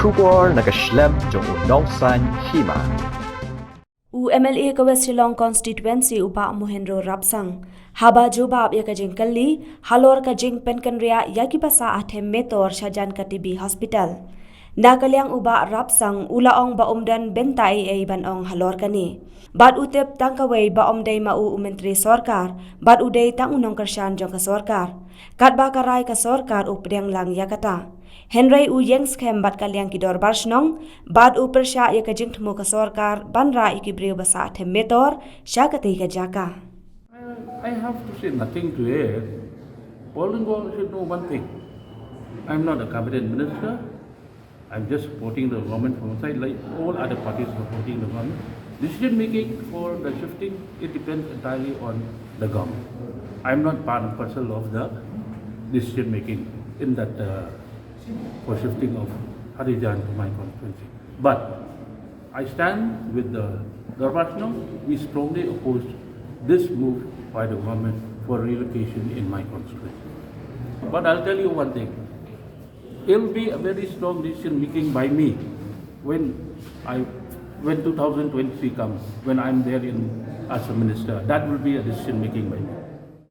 Kubor nakaslem jong Nongkyrshan Hima. MLA ka West Shillong constituency upa Mohendro rapsang haba jobab ya ka jingkalli halor ka jing penkan ria yaki basa athem metor shajan ka TB hospital nakalyang uba rapsang ulaong ba umdan bentai e ban ong halor kani bad utep tangkaway ba omday mau Myntri Sorkar bad uday tang Nongkyrshan jong ka Sorkar Katba karai ka Sorkar Pdiang lang ya Kata Henry uyeng skem bat kalyang kidor barsnong bad upersya ya ka jingtmo ka Sorkar banra ikibriu basa athem metor syakati ka jaka. I have to say nothing to it. All in all, I should know one thing. I'm not a cabinet minister. I'm just supporting the government from outside, like all other parties supporting the government. Decision making for the shifting, it depends entirely on the government. I'm not part and parcel of the decision making in that for shifting of Pdiang to my constituency. But I stand with the Governor. We strongly oppose this move by the government for relocation in my constituency. But I'll tell you one thing. It will be a very strong decision making by me when 2023 comes, when I'm there as a minister. That will be a decision making by me.